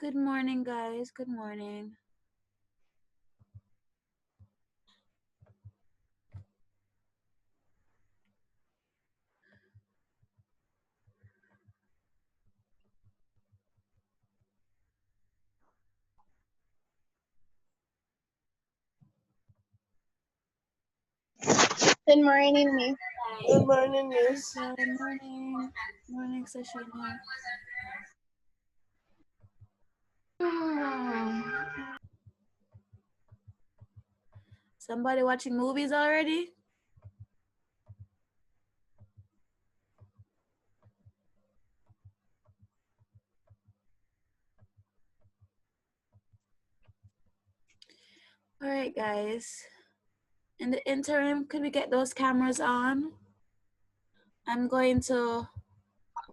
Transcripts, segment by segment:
Good morning, guys. Good morning. Good morning, Miss. Good morning, Miss. Good morning. Morning, Sashina. Somebody watching movies already? All right, guys. In the interim, could we get those cameras on? I'm going to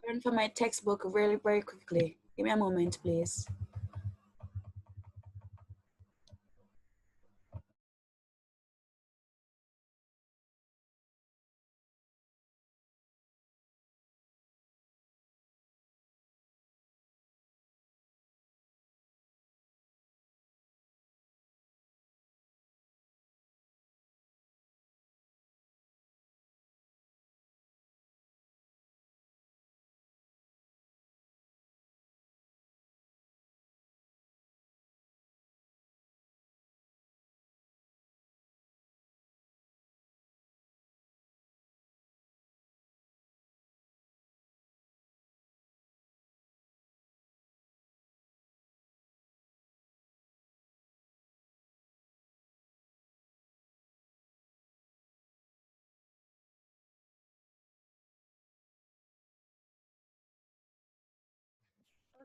run for my textbook really, very quickly. Give me a moment, please.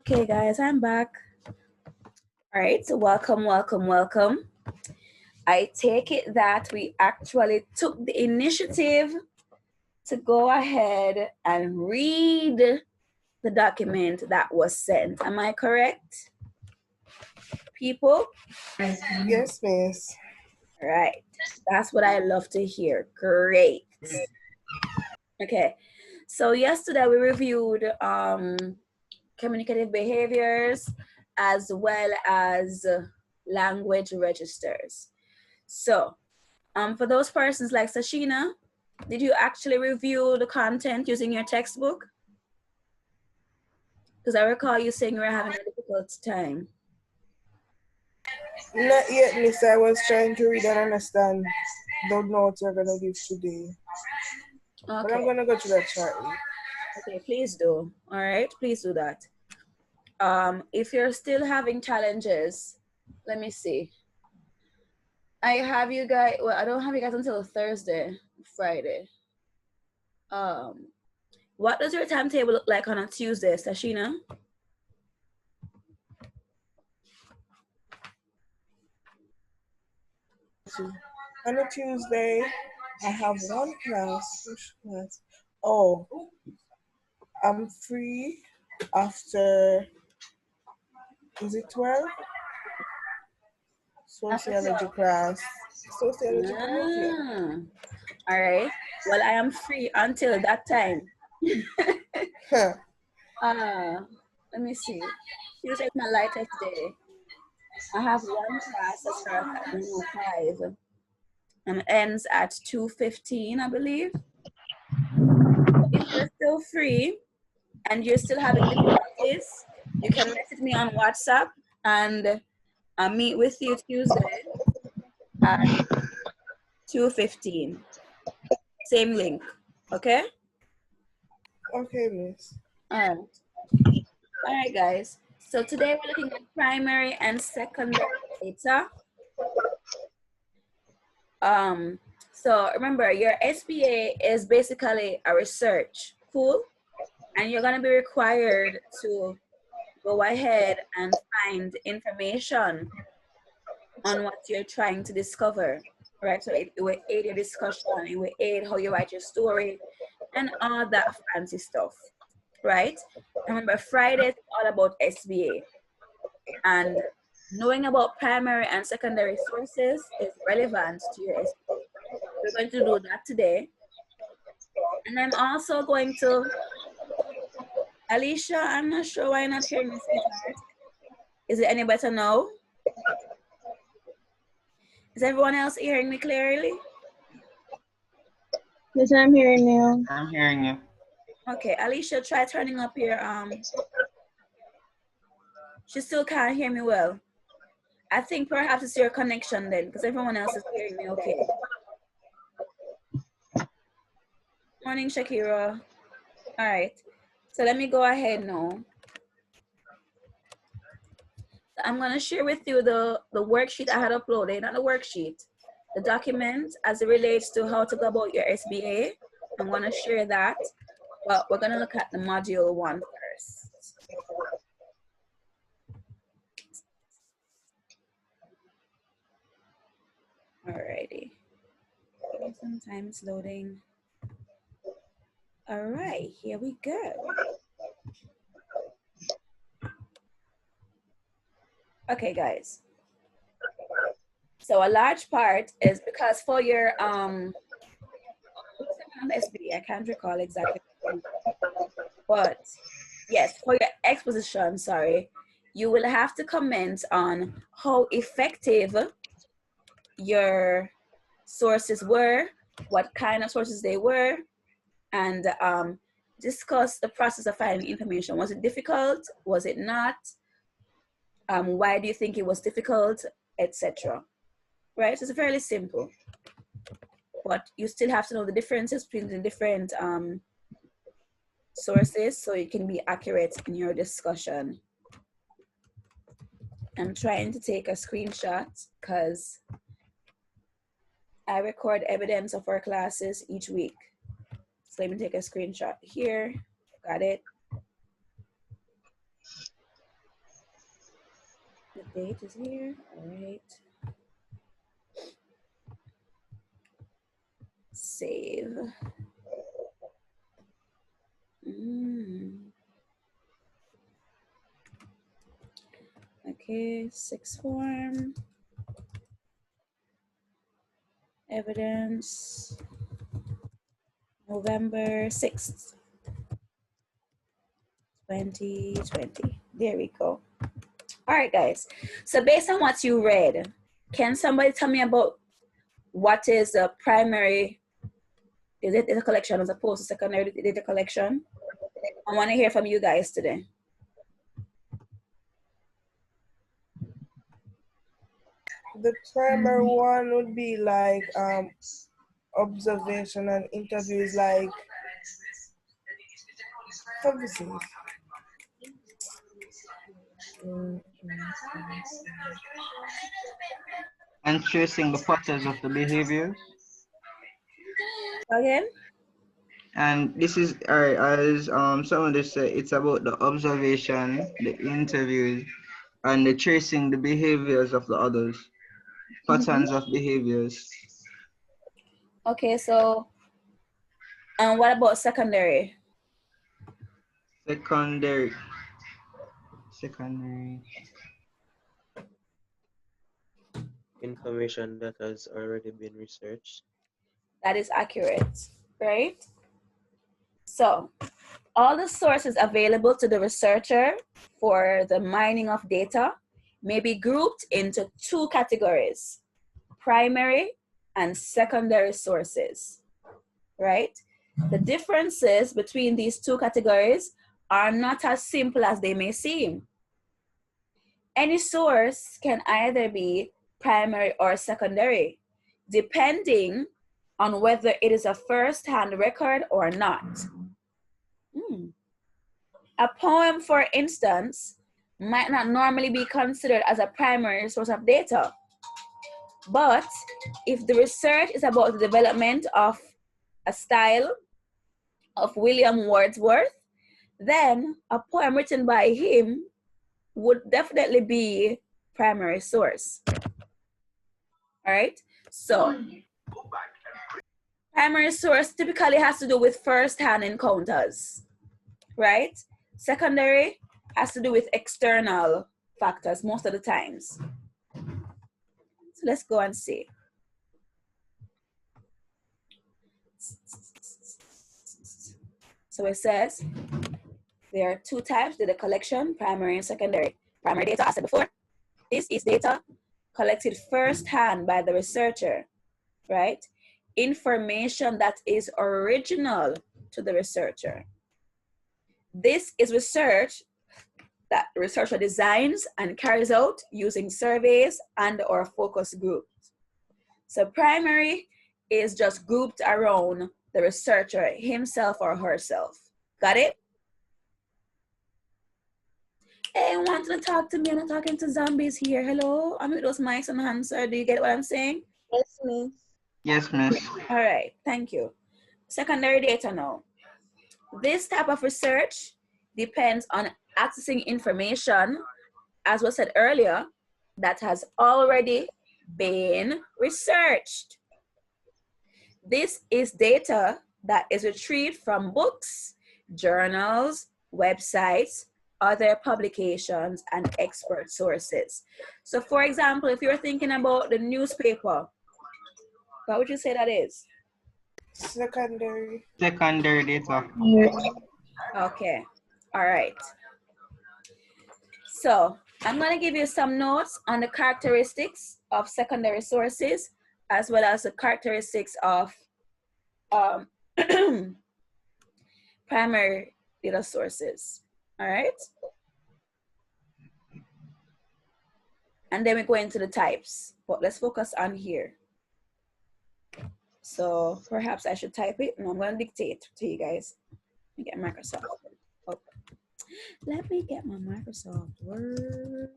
Okay, guys, I'm back. All right, so welcome. I take it that we actually took the initiative to go ahead and read the document that was sent. Am I correct, people? Yes, Miss. All right. That's what I love to hear. Great. Okay. So yesterday we reviewed communicative behaviors as well as language registers. So for those persons like Sashina, did you actually review the content using your textbook? Because I recall you saying you were having a difficult time. Not yet, Miss. I was trying to read and understand the notes you're gonna give today. But I'm Okay. gonna go to that shortly. Okay, please do. All right, please do that. If you're still having challenges, let me see. I have you guys. Well, I don't have you guys until Thursday, Friday. Um, what does your timetable look like on a Tuesday, Sashina? On a Tuesday, I have one class. Which class? Oh, I'm free after, is it 12? Sociology class. Sociology class, yeah. Ah, all right. Well, I am free until that time. Huh. Let me see. Tuesday is my lightest day. I have one class that starts at 9:05 and ends at 2:15, I believe. If you're still free and you're still having difficulties, you can message me on WhatsApp and I'll meet with you Tuesday at 2:15. Same link. Okay? Okay, Miss. All right. All right, guys. So today we're looking at primary and secondary data. Um, so remember, your SBA is basically a research. Cool? And you're going to be required to go ahead and find information on what you're trying to discover, right? So it will aid your discussion, it will aid how you write your story, and all that fancy stuff, right? Remember, Friday is all about SBA, and knowing about primary and secondary sources is relevant to your SBA. We're going to do that today. And I'm also going to, Alicia, I'm not sure why you're not hearing me, sweetheart. Is it any better now? Is everyone else hearing me clearly? Yes, I'm hearing you. I'm hearing you. Okay, Alicia, try turning up your she still can't hear me well. I think perhaps it's your connection then, because everyone else is hearing me okay. Morning, Shakira. All right, so let me go ahead now. I'm gonna share with you the worksheet I had uploaded, not the worksheet, the document as it relates to how to go about your SBA. I'm gonna share that, but we're gonna look at the module 1 first. Alrighty, give me some time, it's loading. All right, here we go. Okay, guys. So a large part is because for your SBA, I can't recall exactly, but yes, for your exposition, sorry, you will have to comment on how effective your sources were, what kind of sources they were, and discuss the process of finding information. Was it difficult? Was it not? Why do you think it was difficult, etc. Right? So it's fairly simple, but you still have to know the differences between the different sources so you can be accurate in your discussion. I'm trying to take a screenshot because I record evidence of our classes each week. So let me take a screenshot here. Got it. The date is here. All right. Save. Okay, 6th form. Evidence. November 6th, 2020. There we go. All right, guys. So based on what you read, can somebody tell me about what is a primary data collection as opposed to secondary data collection? I want to hear from you guys today. The primary one would be like observation and interviews, like services. And tracing the patterns of the behaviors. Again? And this is as someone just said, it's about the observation, the interviews, and the tracing the behaviors of the others, patterns of behaviors. Okay, so what about secondary? Secondary. Information that has already been researched. That is accurate, right? So all the sources available to the researcher for the mining of data may be grouped into 2 categories, primary and secondary sources, right? The differences between these 2 categories are not as simple as they may seem. Any source can either be primary or secondary, depending on whether it is a first-hand record or not. A poem, for instance, might not normally be considered as a primary source of data. But if the research is about the development of a style of William Wordsworth, then a poem written by him would definitely be primary source. All right, so primary source typically has to do with first-hand encounters, right? Secondary has to do with external factors most of the times. So let's go and see. So it says there are 2 types, data collection, primary and secondary. Primary data, as I said before, this is data collected firsthand by the researcher, right? Information that is original to the researcher. This is research that the researcher designs and carries out using surveys and or focus groups. So primary is just grouped around the researcher himself or herself. Got it? Hey, want to talk to me? I'm talking to zombies here. Hello? I'm with those mics and answer. Do you get what I'm saying? Yes, miss. Yes, miss. All right, thank you. Secondary data now. This type of research depends on accessing information, as was said earlier, that has already been researched. This is data that is retrieved from books, journals, websites, other publications, and expert sources. So for example, if you're thinking about the newspaper, what would you say that is? Secondary. Secondary data. Okay, all right. So I'm gonna give you some notes on the characteristics of secondary sources, as well as the characteristics of primary data sources, all right? And then we go into the types, but let's focus on here. So perhaps I should type it, and I'm gonna dictate to you guys. Let me get Microsoft open. Let me get my Microsoft Word.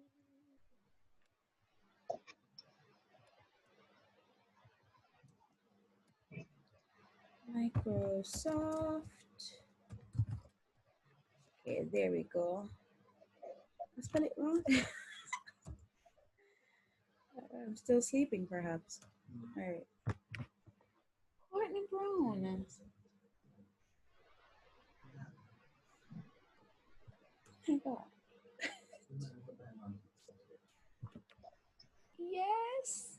Microsoft. Okay, there we go. I spell it wrong. I'm still sleeping, perhaps. All right. Courtney Brown. My God. Yes.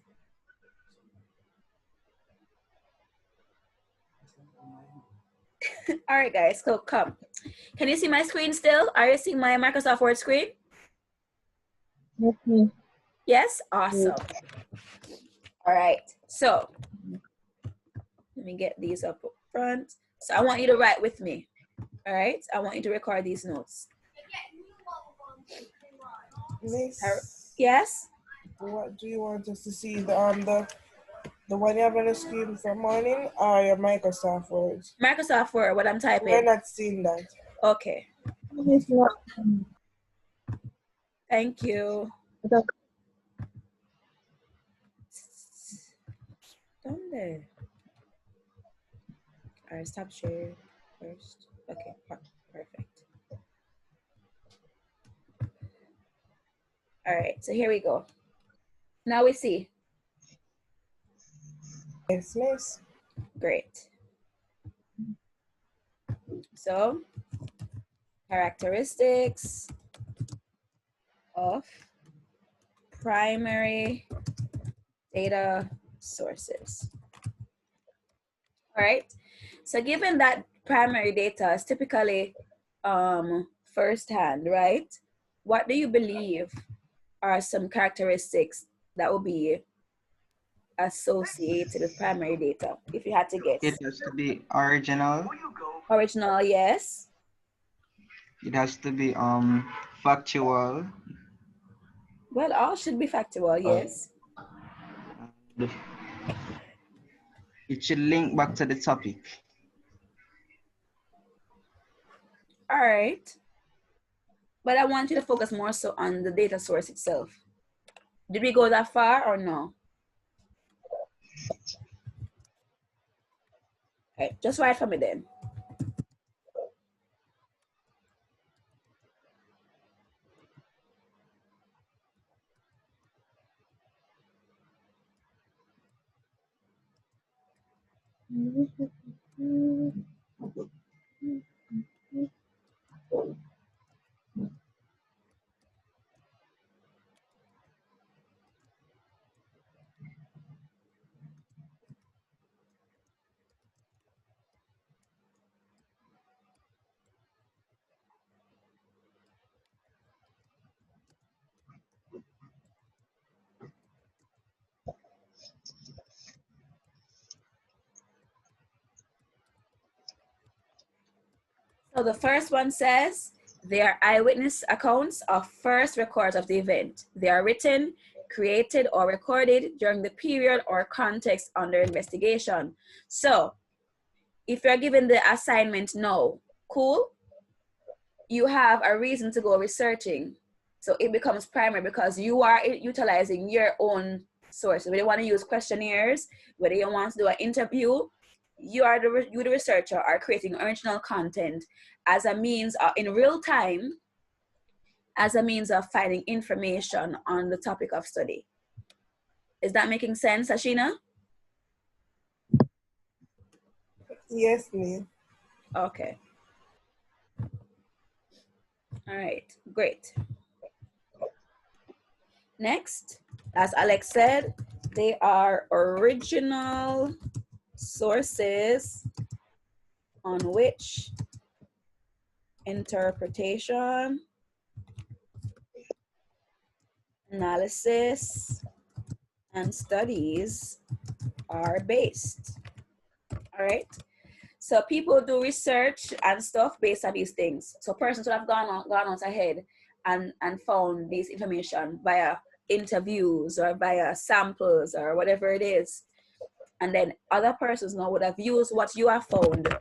All right, guys. So come. Can you see my screen still? Are you seeing my Microsoft Word screen? Okay. Yes? Awesome. All right. So let me get these up front. So I want you to write with me. All right. I want you to record these notes. Miss, Yes? what do you want us to see? The one you have on the screen for morning or your Microsoft Words? Microsoft Word, what I'm We're typing. not seeing that. Okay. It's not. Thank you. ¿Dónde? All right, stop share first. Okay, perfect. All right, so here we go. Now we see. Yes, miss. Great. So, characteristics of primary data sources. All right, so given that primary data is typically firsthand, right? What do you believe are some characteristics that will be associated with primary data, if you had to guess? It has to be original. Original, yes. It has to be factual. Well, all should be factual, yes. And it should link back to the topic. All right. But I want you to focus more so on the data source itself. Did we go that far or no? Okay, just write for me then. So the first one says, they are eyewitness accounts of first records of the event. They are written, created, or recorded during the period or context under investigation. So if you're given the assignment now, cool, you have a reason to go researching. So it becomes primary because you are utilizing your own sources. Whether you want to use questionnaires, whether you want to do an interview, you the researcher are creating original content as a means of, in real time, as a means of finding information on the topic of study. Is that making sense, Ashina? Yes, please. Okay. All right, great. Next, as Alex said, they are original sources on which interpretation, analysis, and studies are based. All right. So people do research and stuff based on these things. So persons would have gone out ahead and found this information via interviews or via samples or whatever it is. And then other persons now would have used what you have found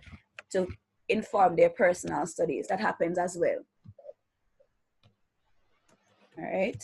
to inform their personal studies. That happens as well. All right.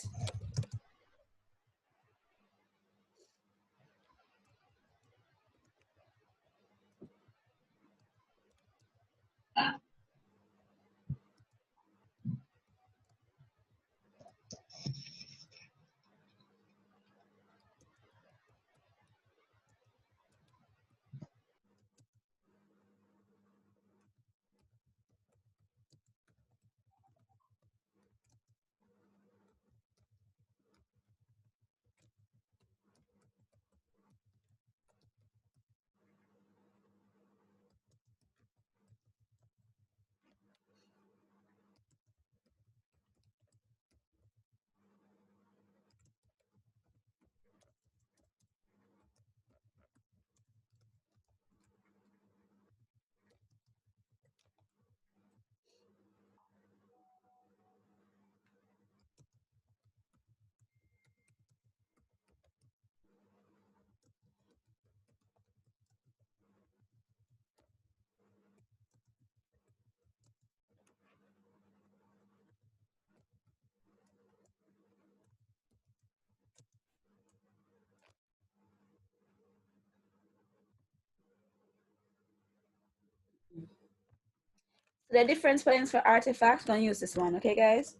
The different spellings for artifacts, don't use this one, okay, guys?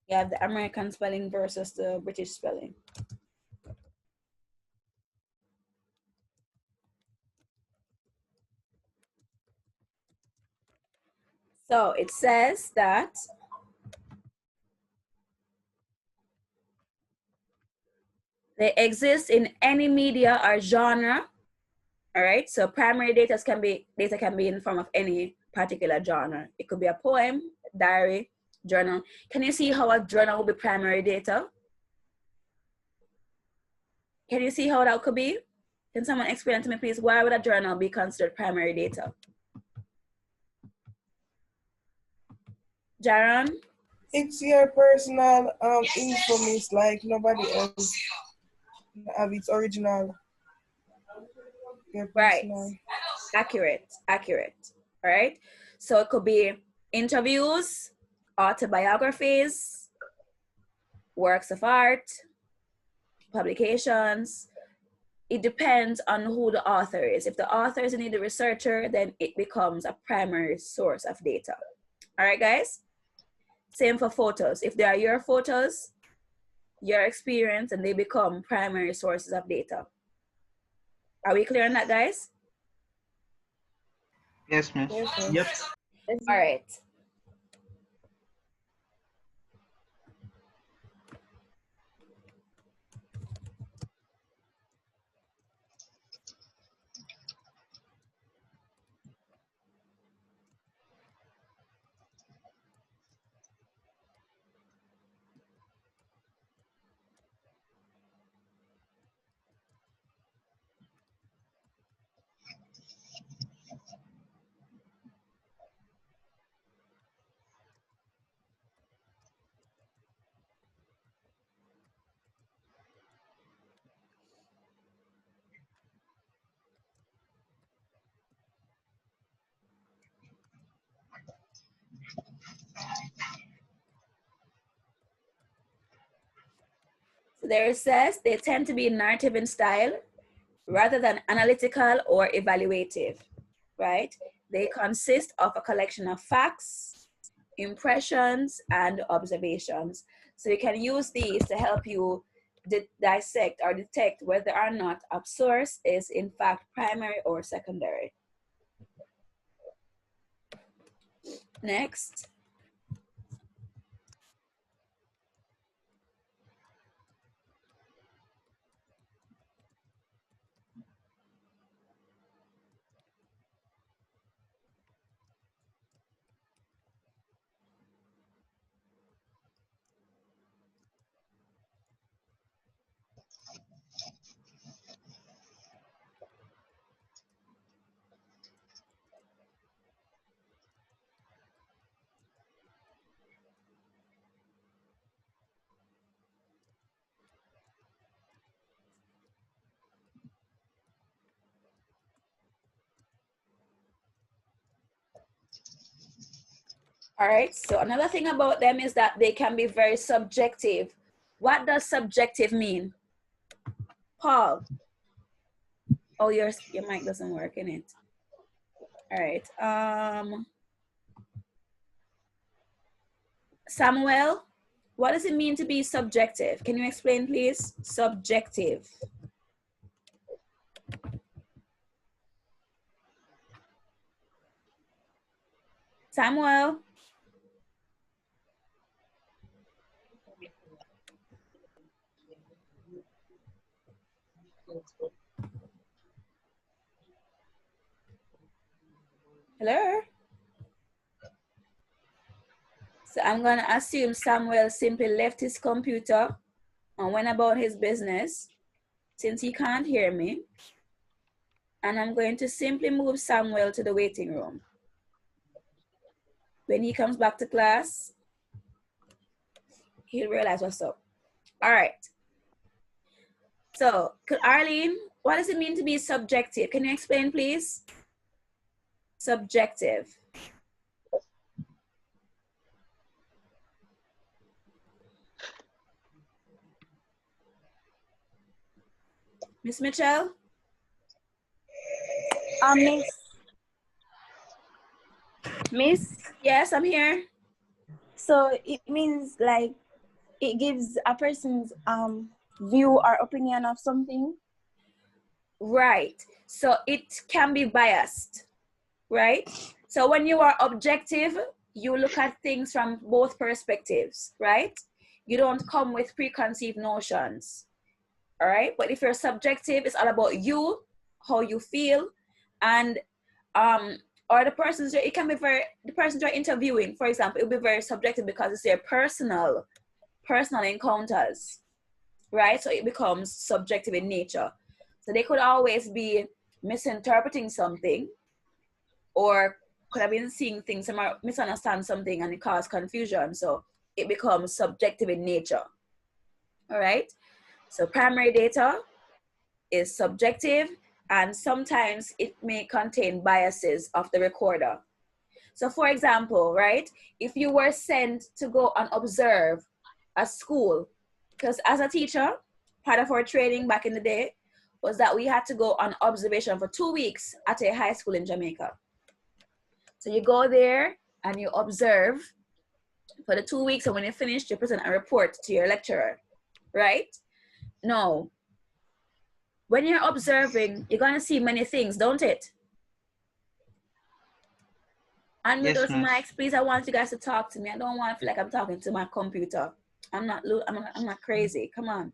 You have the American spelling versus the British spelling. So it says that they exist in any media or genre. All right, so primary data can be in the form of any particular genre. It could be a poem, diary, journal. Can you see how a journal will be primary data? Can you see how that could be? Can someone explain to me, please, why would a journal be considered primary data? Jaron? It's your personal information, like nobody else have its original. Your Right. personal. Accurate. All right. So it could be interviews, autobiographies, works of art, publications. It depends on who the author is. If the author is indeed a researcher, then it becomes a primary source of data. All right, guys? Same for photos. If they are your photos, your experience, and they become primary sources of data. Are we clear on that, guys? Yes, miss. Yes, yes. Yep. All right. there it says they tend to be narrative in style rather than analytical or evaluative, right? They consist of a collection of facts, impressions, and observations. So you can use these to help you dissect or detect whether or not a source is in fact primary or secondary. Next. All right, so another thing about them is that they can be very subjective. What does subjective mean? Paul. Oh, your mic doesn't work in it. All right. Samuel, what does it mean to be subjective? Can you explain, please? Subjective. Samuel. Hello? So I'm going to assume Samuel simply left his computer and went about his business since he can't hear me. And I'm going to simply move Samuel to the waiting room. When he comes back to class, he'll realize what's up. All right. So, Arlene, what does it mean to be subjective? Can you explain, please? Subjective. Miss Mitchell? Miss, Yes, I'm here. so it means like it gives a person's view or opinion of something. Right. So it can be biased, right? So when you are objective, you look at things from both perspectives, right? You don't come with preconceived notions, all right? But if you're subjective, it's all about you, how you feel, and or the persons, it can be very, the persons you're interviewing, for example, it'll be very subjective because it's their personal encounters, right? So it becomes subjective in nature. So they could always be misinterpreting something or could have been seeing things, misunderstand something and it cause confusion. So it becomes subjective in nature. All right. So primary data is subjective and sometimes it may contain biases of the recorder. So for example, right, if you were sent to go and observe a school, because as a teacher, part of our training back in the day was that we had to go on observation for 2 weeks at a high school in Jamaica. So you go there and you observe for the 2 weeks, and when you finish, you present a report to your lecturer, right? Now, when you're observing, you're gonna see many things, don't it? Unmute Yes, those miss. mics, please. I want you guys to talk to me. I don't want to feel like I'm talking to my computer. I'm not crazy. Come on.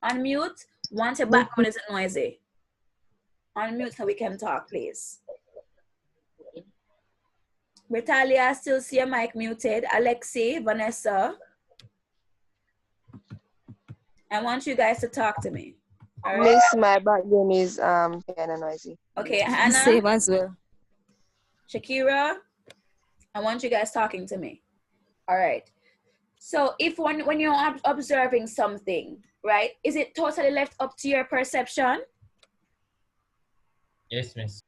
Unmute once your background isn't noisy. Unmute so we can talk, please. Britalia, I still see your mic muted. Alexi, Vanessa. I want you guys to talk to me. All right? Miss, my background is kind of noisy. Okay, Hannah. Same as well. Shakira, I want you guys talking to me. All right. So if when you're observing something, right, is it totally left up to your perception? Yes, miss.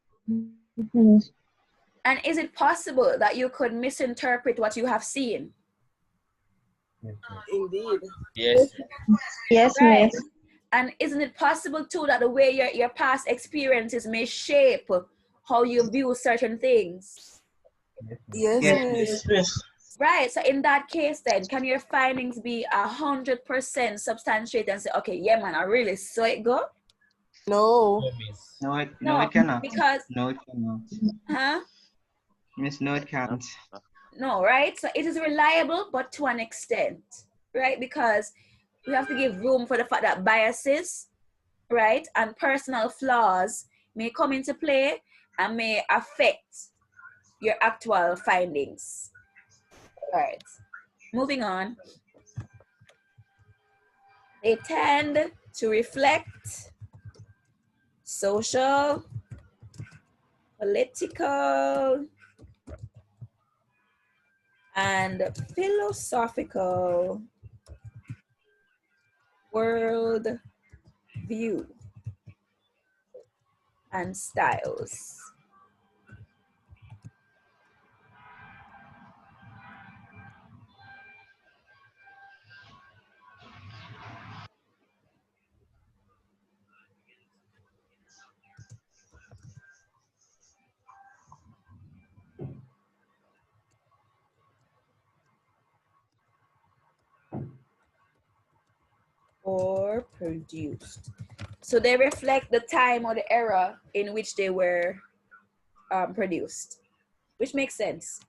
And is it possible that you could misinterpret what you have seen? Indeed. Yes. Yes, Right. miss. And isn't it possible too that the way your past experiences may shape how you view certain things? Yes, Yes, miss. Yes. Right. So in that case, then can your findings be 100% substantiated and say, okay, yeah, man, I really saw it go? No. No, miss. no, No, it cannot. because, No, it cannot. huh? Miss, no, it Uh, can't. No, right? So it is reliable, but to an extent, right? Because we have to give room for the fact that biases, right, and personal flaws may come into play and may affect your actual findings. All right, moving on. They tend to reflect social, political, and philosophical world view and styles. Or produced. So they reflect the time or the era in which they were produced, which makes sense.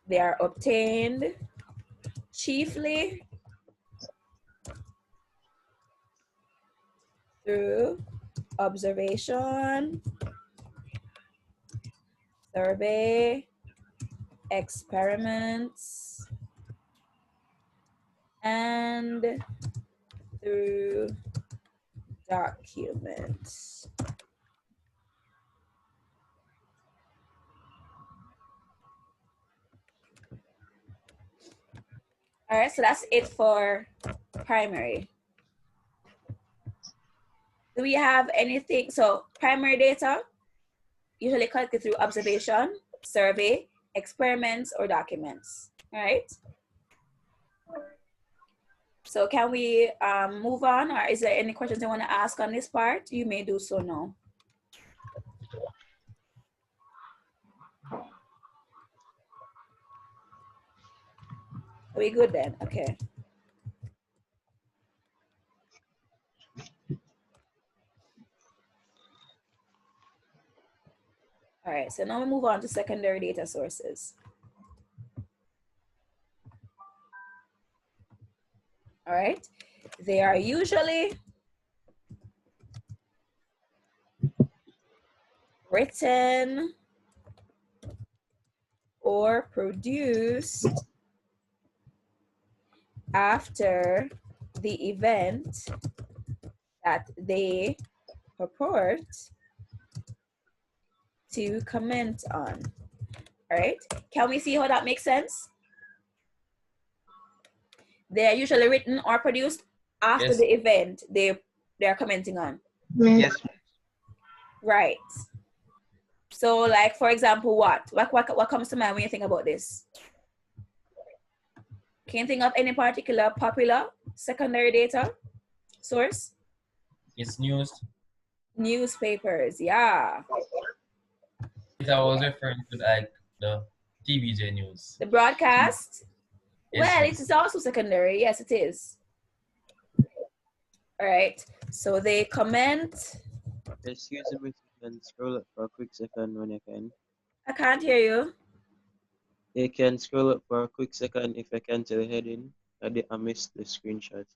They are obtained chiefly through observation, survey, experiments, and through documents. All right, so that's it for primary. Do we have anything? So primary data, usually collected through observation, survey, experiments, or documents, all right? So can we move on, or is there any questions you want to ask on this part? You may do so now. Are we good then? Okay. All right, so now we move on to secondary data sources. All right, they are usually written or produced after the event that they purport to comment on. All right, can we see how that makes sense? They are usually written or produced after Yes. the event they're commenting on. Yes, Right. So like, for example, what comes to mind when you think about this? Can you think of any particular popular secondary data source? It's news. Newspapers, yeah. It I was referring to like the TVJ news. The broadcast, Yes, well, it miss. is also secondary. Yes, it is. All right. So they comment. Excuse me if you can scroll up for a quick second when you can. I can't hear you. You can scroll up for a quick second if I can to the heading. I missed the screenshot.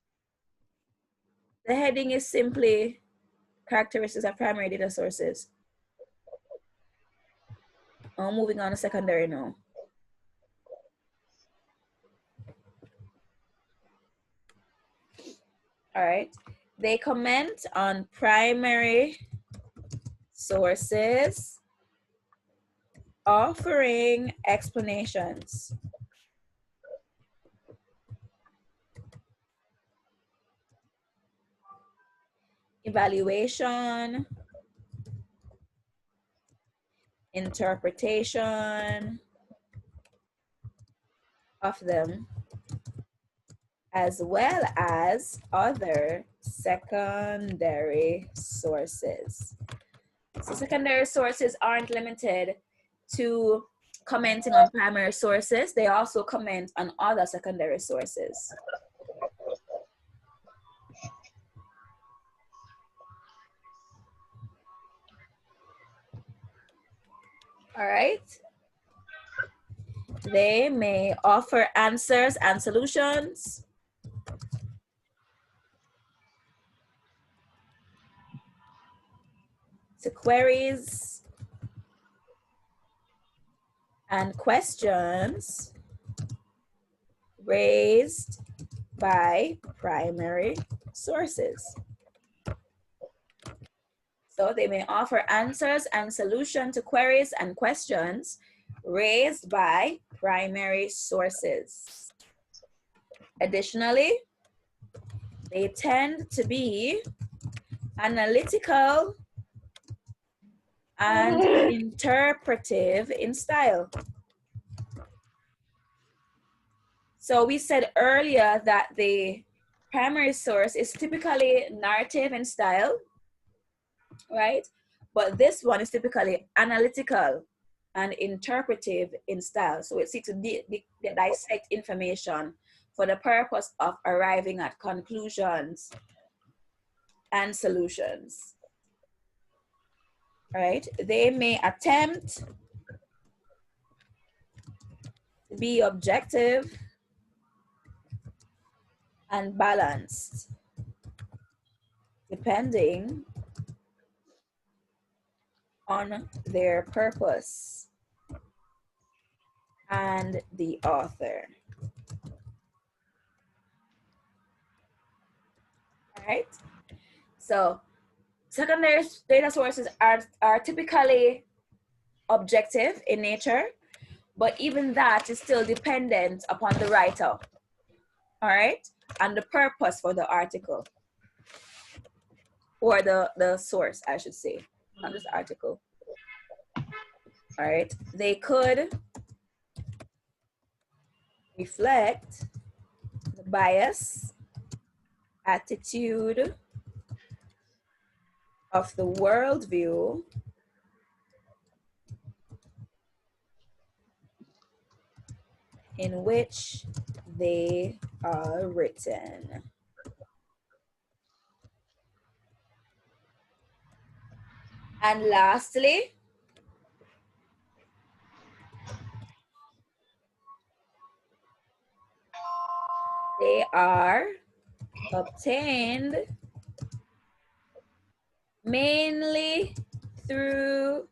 The heading is simply characteristics of primary data sources. I'm moving on to secondary now. All right. They comment on primary sources offering explanations. Evaluation, interpretation, of them, as well as other secondary sources. So secondary sources aren't limited to commenting on primary sources. They also comment on other secondary sources. All right. They may offer answers and solutions. To queries and questions raised by primary sources. So they may offer answers and solutions to queries and questions raised by primary sources. Additionally, they tend to be analytical and interpretive in style. So we said earlier that the primary source is typically narrative in style, right? But this one is typically analytical and interpretive in style. So it seeks to dissect information for the purpose of arriving at conclusions and solutions, right? They may attempt to be objective and balanced, depending on their purpose and the author. All right. So secondary data sources are typically objective in nature, but even that is still dependent upon the writer. All right. And the purpose for the article. Or the source, I should say, not just article. All right. They could reflect the bias, attitude of the worldview in which they are written. And lastly, they are obtained mainly through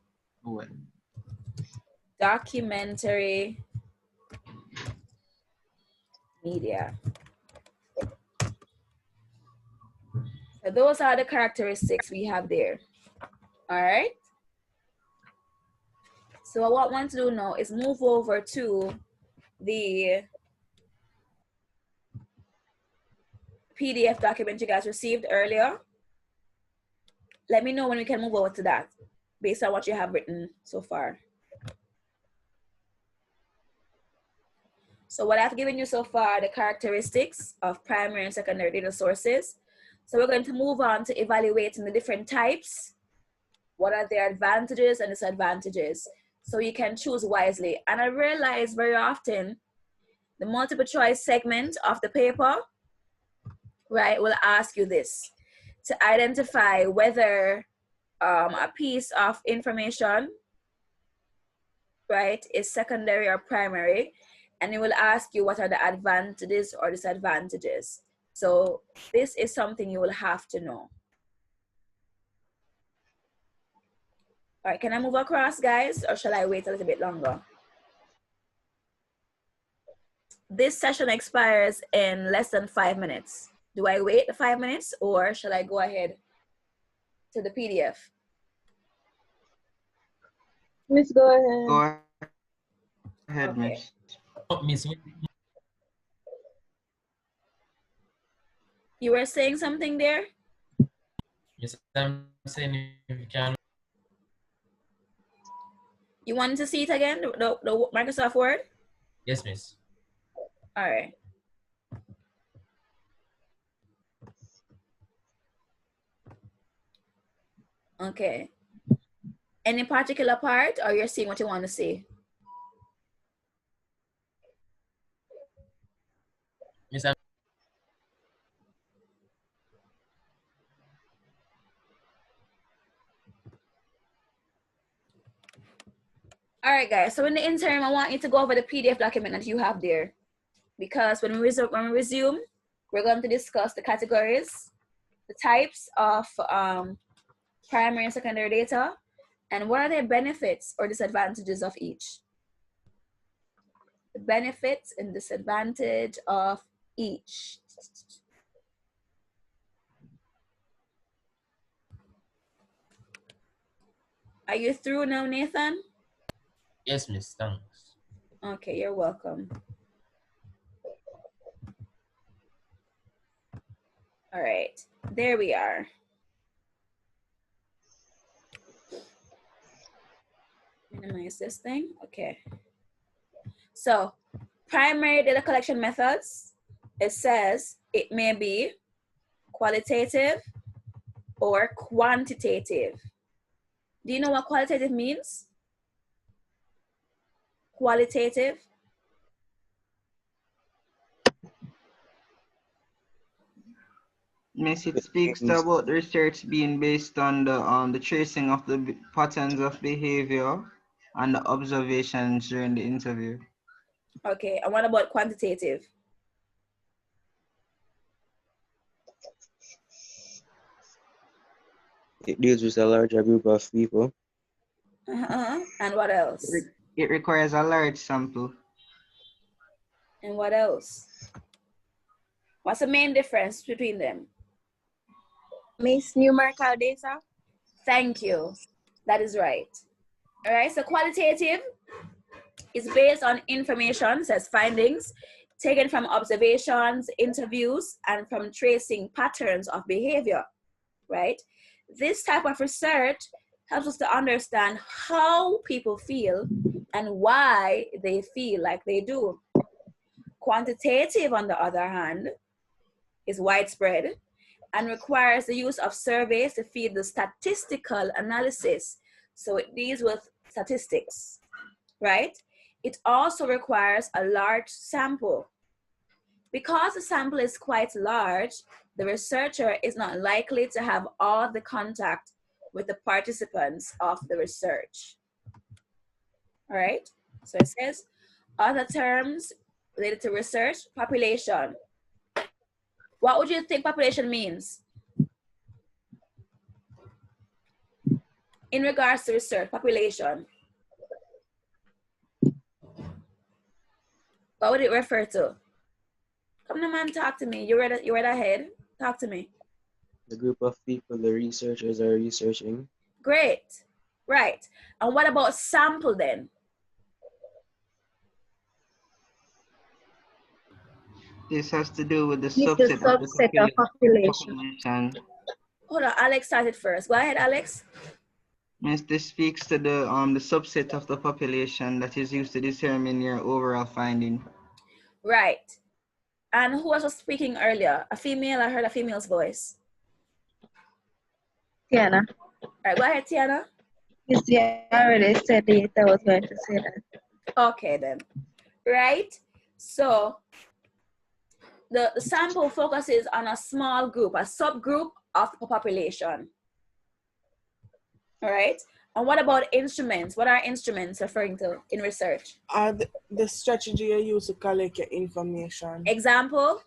documentary media. So those are the characteristics we have there. All right. So what I want to do now is move over to the PDF document you guys received earlier. Let me know when we can move over to that based on what you have written so far. So what I've given you so far, the characteristics of primary and secondary data sources. So we're going to move on to evaluating the different types. What are their advantages and disadvantages? So you can choose wisely. And I realize very often the multiple choice segment of the paper, right, will ask you this, to identify whether a piece of information, right, is secondary or primary, and it will ask you what are the advantages or disadvantages. So this is something you will have to know. All right, can I move across, guys, or shall I wait a little bit longer? This session expires in less than 5 minutes. Do I wait the 5 minutes or shall I go ahead to the PDF? Miss, go ahead. Go ahead, Okay. Miss. Oh, Miss, You were saying something there? yes, I'm saying if you can. You wanted to see it again, the Microsoft Word? Yes, Miss. All right. Okay. Any particular part, or you're seeing what you want to see? Miss, All right, guys. So in the interim, I want you to go over the PDF document that you have there, because when we resume, we're going to discuss the categories, the types of primary and secondary data, and what are the benefits or disadvantages of each. The benefits and disadvantage of each. Are you through now, Nathan? yes, Miss, thanks. Okay, you're welcome. All right, there we are. Minimize this thing, okay. So, primary data collection methods, it says it may be qualitative or quantitative. Do you know what qualitative means? Qualitative? Miss, it speaks about the research being based on the tracing of the patterns of behavior and the observations during the interview. Okay, and what about quantitative? It deals with a larger group of people. And what else? It requires a large sample. And what else? What's the main difference between them? Miss numerical data. Thank you. That is right. All right, so qualitative is based on information, says findings, taken from observations, interviews, and from tracing patterns of behavior, right? This type of research helps us to understand how people feel and why they feel like they do. Quantitative, on the other hand, is widespread and requires the use of surveys to feed the statistical analysis. So it deals with statistics, right? It also requires a large sample. Because the sample is quite large, the researcher is not likely to have all the contact with the participants of the research. All right, so it says, other terms related to research, population. What would you think population means? In regards to research, population. What would it refer to? Come on, man, talk to me. You read ahead. Talk to me. The group of people the researchers are researching. Great. Right. And what about sample then? This has to do with the It's subset, the subset of population. population. Hold on, Alex started first. Go ahead, Alex. Miss, this speaks to the subset of the population that is used to determine your overall finding. Right. And who was speaking earlier? A female? I heard a female's voice. Tiana. All right, go ahead, Tiana. Yes, yeah, I already said it. I was going to say that. Okay, then. Right? So the sample focuses on a small group, a subgroup of the population. All right? And what about instruments? What are instruments referring to in research? The strategy you use to collect your information. Example?